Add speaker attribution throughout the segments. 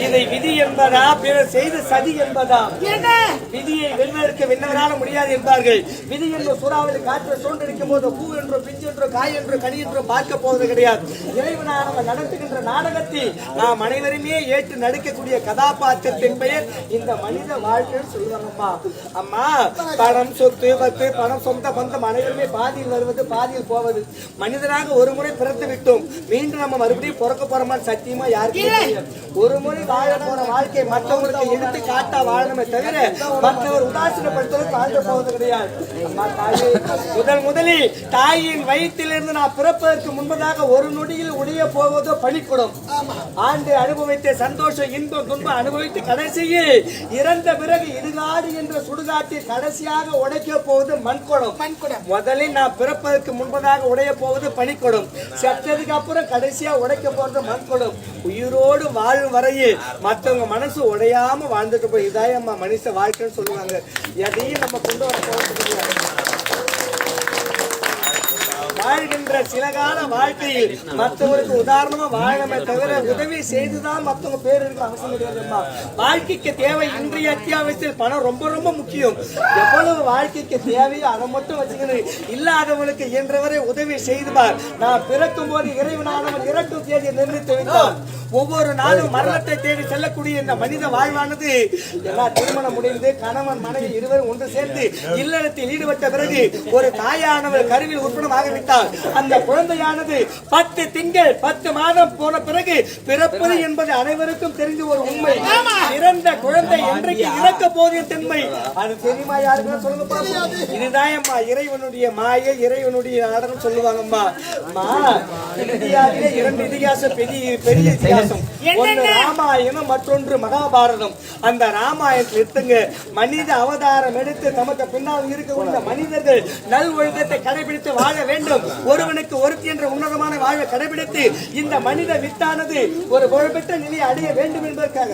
Speaker 1: இதை விதி என்பதா பிறர் செய்து சதி என்பதா? விதியை வெல்வதற்கு வென்னவரால முடியாது என்பார்கள். விதி என்ற சூறாவளி காற்று சூழ்ந்திருக்கும் போது பூ என்றோ பிஞ்சு என்றோ காய் என்றோ கனி என்றோ பார்க்க போவது கிடையாது. இறைவனாக நடத்துகின்ற நாடகத்தில் நாம் அனைவருமே ஏற்று நடிக்கக்கூடிய கதாபாத்திரத்தின் பெயர் இந்த மனித வாழ்க்கைன்னு சொல்லுவாங்கம்மா. அம்மா, பணம் சொத்து பத்து பணம் சொந்த பந்தம் அனைவருமே பாதியில் வருவது பாதியில் போவது. மனிதனாக ஒரு முறை பிறந்து விட்டோம், மீண்டும் நம்ம மறுபடியும் பிறக்க போறோமான்னு சத்தியமா யாருக்கும் ஒரு முறை வாழ போற வாழ்க்கை மற்றவங்களுக்கு எடுத்து காட்டா வாழணுமே தவிர மற்றவர் உதாசீனப்படுத்துவதற்கு வாழ்ந்து போவது கிடையாது. முதலில் தாயின் வயிற்றிலிருந்து நான் பிறப்பதற்கு முன்பதாக ஒரு நொடியில் உடைய போவதோ பணிக்கூடும். ஆண்டு அனுபவித்த சந்தோஷம் இன்பம் துன்பம் அனுபவித்து கடைசியில் இறந்த பிறகு இடுகாடு என்ற சுடுகாட்டில் கடைசியாக உடைக்க போவது மண்குடம். முதலில் நான் பிறப்பதற்கு முன்பதாக உடைய போவது பணிக்கூடும். செத்ததுக்கு அப்புறம் கடைசியா உடைக்க போறது மண்குடம். உயிரோடு வாழும் வரையில் மற்றவங்க மனசு உடையாம வாழ்ந்துட்டு போய் இதாயம் மனுஷ வாழ்க்கைன்னு சொல்லுவாங்க. எதையும் நம்ம கொண்டு வர போகிறது வாழ்கின்ற சில கால வாழ்க்கையில் மற்றவருக்கு உதாரணமா வாழணுமே தவிர உதவி செய்துதான் மற்றவங்க பேர் இருக்க அவசியம் கிடையாதுமா. வாழ்க்கைக்கு தேவை இன்றைய அத்தியாவசியத்தில் பணம் ரொம்ப ரொம்ப முக்கியம். எவ்வளவு வாழ்க்கைக்கு தேவையோ அதை மட்டும் வச்சுக்கணும். இல்லாதவங்களுக்கு இயன்றவரை உதவி செய்துவார். நான் பிறக்கும் போது இறைவனானவன் இறக்கும் தேதியை நிர்ணயித்து வைத்தார். ஒவ்வொரு நாளும் மரணத்தை தேடி செல்லக்கூடிய இந்த மனித வாழ்வானது எல்லா திருமணம் முடிந்து கணவன் மனைவி இருவரும் ஒன்று சேர்ந்து இல்லறத்தில் ஈடுபட்ட பிறகு ஒரு தாயானவர் கருவில் உற்பணமாகிவிட்டார். அந்த குழந்தையானது 10 திங்கள் 10 மாதம் போன பிறகு பிறப்பது என்பது அனைவருக்கும் தெரிந்த ஒரு உண்மை. இறந்த குழந்தை என்றைக்கு இறக்க போதிய தன்மை அது தெரியுமா? யாருக்கும் சொல்லுங்க. இதுதான் அம்மா இறைவனுடைய மாயை, இறைவனுடைய ஆடனம் சொல்லுவாங்கம்மா. இந்தியாவிலே 2 இதிகாசம் பெரிய இதிகாசம். ஒன்று ராமாயணம், மற்றொன்று மகாபாரதம். அந்த ராமாயணத்தில் எடுத்துங்க, மனித அவதாரம் எடுத்து நமக்கு பின்னால் இருக்கக்கூடிய மனிதர்கள் நல் ஒழுக்கத்தை கடைபிடித்து வாழ வேண்டும். ஒருவனுக்கு ஒருத்தி என்ற உன்னதமான வாழ்வை கடைபிடித்து இந்த மனித வித்தானது ஒரு புகழ்பெற்ற நிலையை அடைய வேண்டும் என்பதற்காக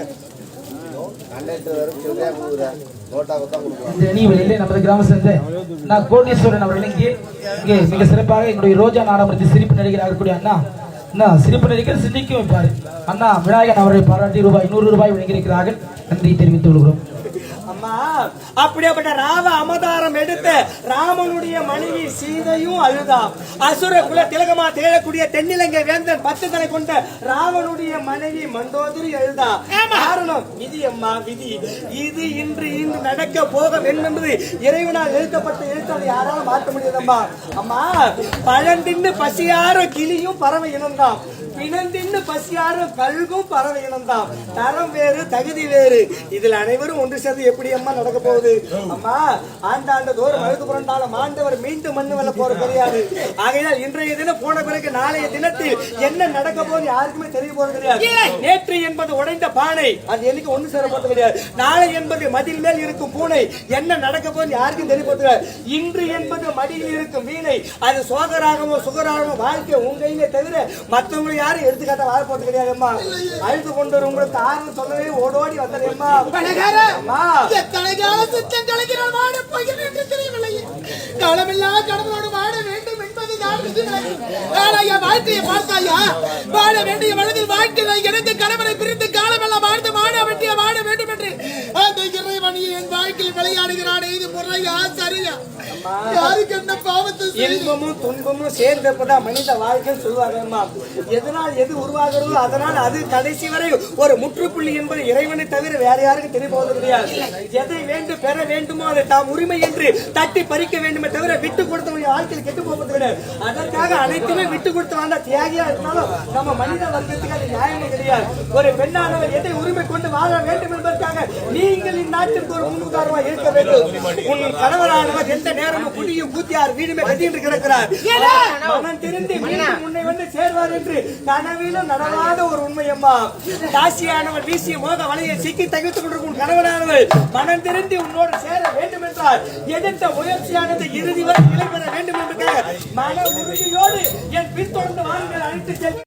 Speaker 2: நமது கிராம சேர்ந்த நான் கோடீஸ்வரன் அவர்கள் இங்கே மிக சிறப்பாக எங்களுடைய ரோஜா நாடகத்தில் சிரிப்பு நடிகராக இருக்கக்கூடிய அண்ணா சிரிப்பு நடிகர் சிந்திக்க வைப்பாரு. அண்ணா விநாயகன் அவரை பாராட்டி ரூபாய் 100 வழங்கியிருக்கிறார்கள். நன்றி தெரிவித்துக் கொள்கிறோம்.
Speaker 1: அம்மா, அப்படிப்பட்ட ராவ அவதாரம் எடுத்த ராமனுடைய மனைவி சீதையும் அழுதாம். அசுர குல திலகமா தேடக்கூடிய தென்னிலங்கை வேந்தன் 10 தலை கொண்ட ராவனுடைய மனைவி மண்டோதரி அழுதா. காரணம் விதி அம்மா, விதி. இது இன்று நடக்க போக வேண்டும் என்பது இறைவனால் எழுத்தப்பட்ட எழுத்தால் யாராலும் மாற்ற முடியாதம்மா. அம்மா, பழந்தின்னு பசியார கிளியும் பறவை இனம்தான், பிணந்தின்னு பசியார கழுகும் பறவை இனம்தான். தரம் வேறு தகுதி வேறு. இதில் அனைவரும் ஒன்று சேர்ந்து எப்படி அம்மா நடக்க போகுது? அம்மா, ஆண்டாண்டு தோறும் அழுது புரண்டாலும் ஆண்டவர் மீண்டும் மண்ணு வெல்ல போற கிடையாது. ஆகையால் இன்றைய தினம் போன பிறகு நாளைய தினத்தில் என்ன நடக்க போது யாருக்குமே தெரிய போறது கிடையாது. நேற்று என்பது உடைந்த பானை, அது என்னைக்கு ஒண்ணு சேர போறது கிடையாது. நாளை என்பது மதில் மேல் இருக்கும் பூனை, என்ன நடக்க போது யாருக்கும் தெரிய போறது. இன்று என்பது மடியில் இருக்கும் வீணை, அது சோகராகவோ சுகராகவோ வாழ்க்கை உங்கையிலே தவிர மற்றவங்களை யாரும் எடுத்துக்காட்ட வாழ போறது கிடையாதும்மா. அழுது கொண்டு உங்களுக்கு ஆர்வம் சொல்லவே ஓடோடி வந்ததேம்மா.
Speaker 3: காலமில்லா கடவுளோடு வாழ வேண்டும் என்பதுதான் வாழ்க்கையை பார்த்தாயா? வாழ வேண்டிய மனதில் வாழ்க்கை எடுத்து கணவனை பிரித்து காலமெல்லாம் வாழ்ந்து வாழ வேண்டிய வாழ வேண்டும் என்று அந்த இறைவன் என் வாழ்க்கையில் விளையாடுகிறானே, இது முறையா சரியா? யாருக்கு என்ன பாவத்தை
Speaker 1: இன்பமும் துன்பமும் சேர்ந்தப்பதான் மனித வாழ்க்கை சொல்லுவாங்கம்மா. எதனால் எது உருவாகிறதோ அதனால் அது கடைசி வரை ஒரு முற்றுப்புள்ளி என்பது இறைவனை தவிர வேற யாருக்கும் தெரிய போவது கிடையாது. எதை வேண்டும் பெற வேண்டுமோ அதை தாம் உரிமை என்று தட்டி பறிக்க வேண்டுமே தவிர விட்டு கொடுத்தவங்க வாழ்க்கையில் கெட்டு போவது கிடையாது. அதற்காக அனைத்துமே விட்டு கொடுத்து வந்த தியாகியா இருந்தாலும் நம்ம மனித வர்க்கத்துக்கு அது நியாயமே கிடையாது. ஒரு பெண்ணானவர் எதை உரிமை கொண்டு வாழ வேண்டும் என்பதற்காக நீங்கள் இந்நாட்டிற்கு ஒரு முன்னுதாரணமா இருக்க வேண்டும். உன் கணவரானவர் எந்த நேரமும் குடியும் கூத்தியார் வீடுமே கட்டிட்டு கிடக்கிறார். மனம் திருந்தி மீண்டும் உன்னை வந்து சேர்வார் என்று கனவிலும் நடவாத ஒரு உண்மையம்மா. தாசியானவர் வீசிய மோக வலையை சிக்கி தவித்துக் கொண்டிருக்கும் கணவனானவர் மனம் திருந்தி உன்னோடு சேர வேண்டும் என்றால் எதிர்த்த முயற்சியானது இறுதி வரை நிலை பெற வேண்டும் என்பதற்காக மன உறுதியோடு என் பின்தொடர்ந்து வாருங்கள் அழைத்து செல்கிறேன்.